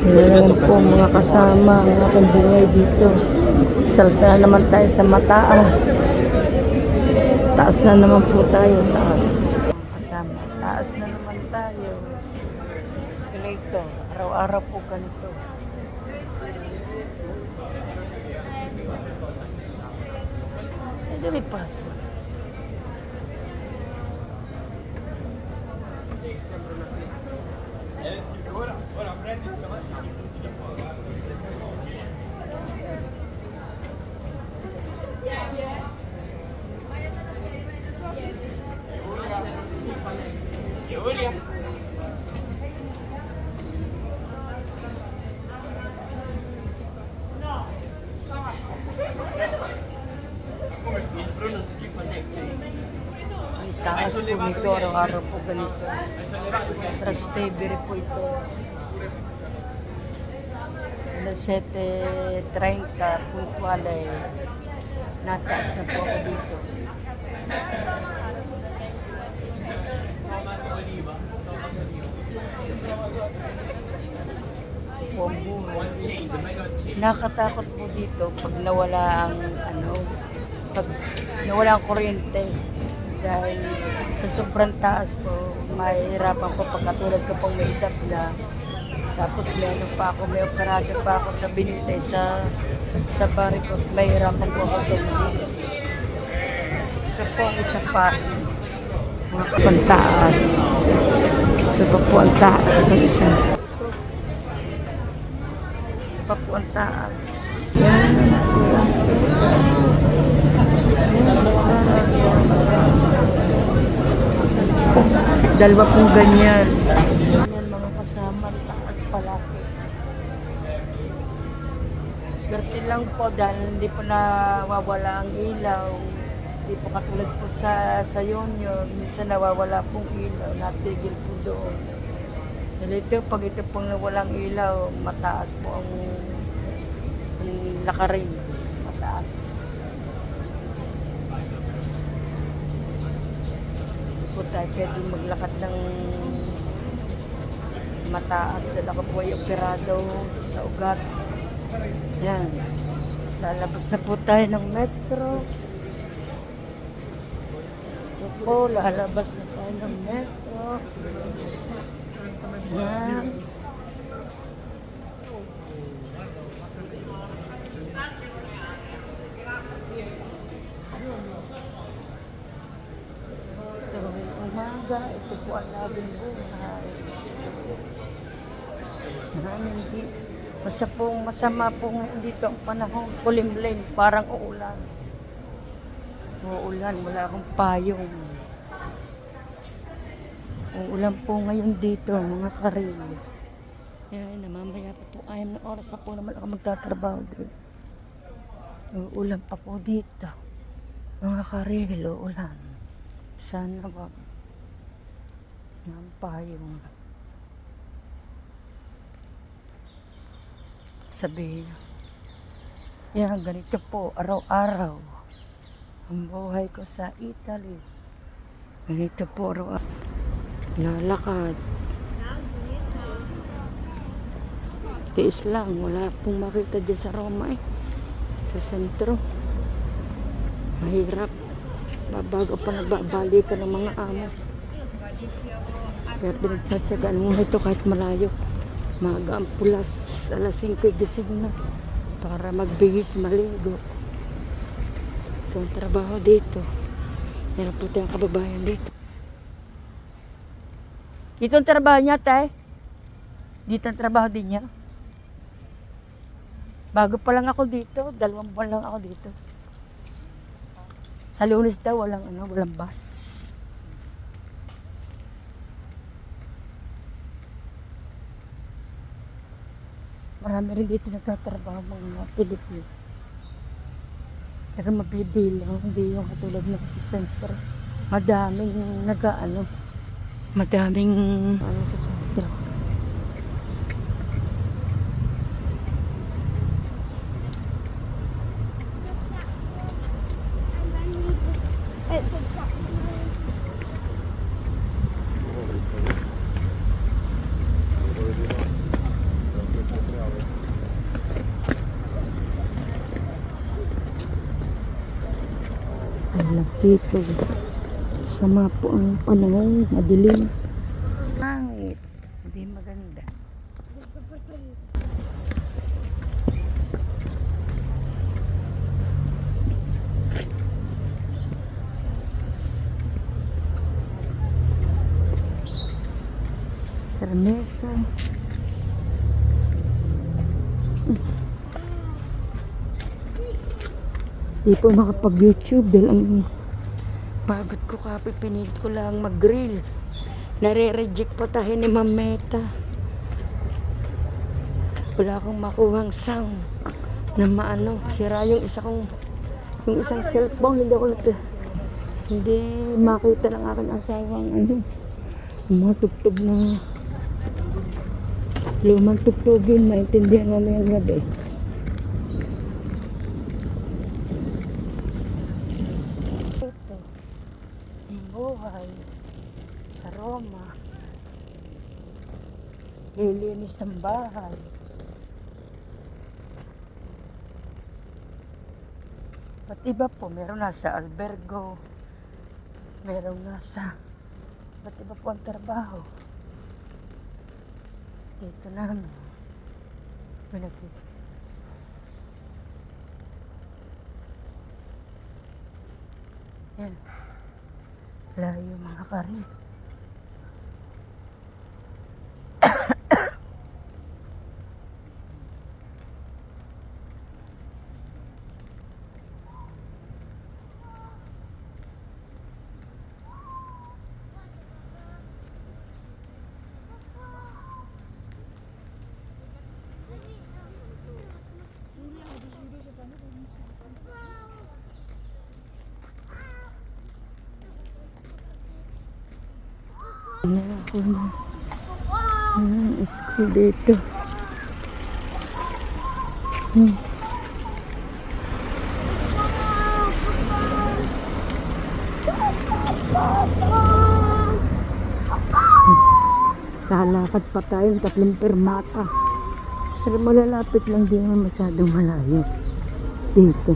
Tingnan po mga kasama ang aking buhay dito. Salta naman tayo sa mataas. Taas na naman po tayo. Taas. Kasama. Taas na naman tayo. Escalator. Araw-araw po ganito. Ito may paso. Ang taas po nito, araw-araw po ganito. Trastevere po ito. Alas 7:30, puntualay. Nataas na po ako dito. Po ang buhay. Nakatakot po dito pag nawala ang pag nawala ang kuryente. Dahil sa sobrang taas po, mahihirapan ko pag katulad ko pong may edad na. Tapos may operado pa ako sa Binite, sa Baricos, mahihirapan po ako doon. Ito po ang isa pa, mga kapantaas. Ito po ang taas ng isa. Ito pa po ang taas. Yan. Dalawa pong ganyan. Ganyan mga kasama, taas palaki. Swerte lang po dahil hindi po nawawala ang ilaw. Hindi po katulad po sa Union. Minsan nawawala pong ilaw, natigil po doon. Dahil pag ito pong nawalang ilaw, mataas po ang lakarin. Mataas. Po tayo pwede maglakad ng mataas dahil ako po ay operado sa ugat. Yan. Lalabas na po tayo ng metro. Ito po, lalabas na tayo ng metro. Yan. Ito po ang laging buhay. Masama po ngayon dito ang panahon. Kulimlim, parang uulan. Uulan, wala akong payong. Uulan po ngayon dito, mga karil. Yan, namamaya pa po. Ayam na oras na po naman ako magtatrabaho dito. Uulan pa po dito. Mga karil, uulan. Sana wag. Ng payong. Sabihin. Yan, ganito po, araw-araw. Ang buhay ko sa Italy. Ganito po, araw-araw. Lalakad. Tiis lang, wala pong makita dyan sa Roma sa sentro. Mahirap. Babago pa nagbabalikan ng mga amo. Kaya pinagtsatsagaan mo ito kahit malayo. Maaga ang pulas, alas 5 gising na para magbihis, maligo. Ito ang trabaho dito. Yan po tayong kababayan dito. Dito ang trabaho niya, tay. Dito ang trabaho din niya. Bago pa lang ako dito, 2 buwan lang ako dito. Sa Lunes daw, walang bus. Marami rin dito nagtatrabaho mga Pilipino. Pero mabibilang, hindi yung katulad ng sa sentro. Madaming madaming sa sentro. Dito. Sama po ang panahon. Madilim. Pangit. Hindi maganda. Kermesa. Di po makapag-YouTube dahil ang pagod ko kape, pinilit ko lang mag-grill. Nare-reject pa tayo ni Ma'am Meta. Wala akong makuhang sound na maano. Sira yung isang cellphone. Hindi makita ng aking asawang yung mga tugtog na lumang tugtogin. Maintindihan mo yung gabi. Buhay sa Roma, lilinis ng bahay, at iba po meron nasa albergo, meron nasa ba't iba po ang trabaho dito namin. Yan. Layo mga pare. Na ako na school dito. Kalakad pa tayo 3 permata. Pero malalapit lang, di naman masyadong malayo dito.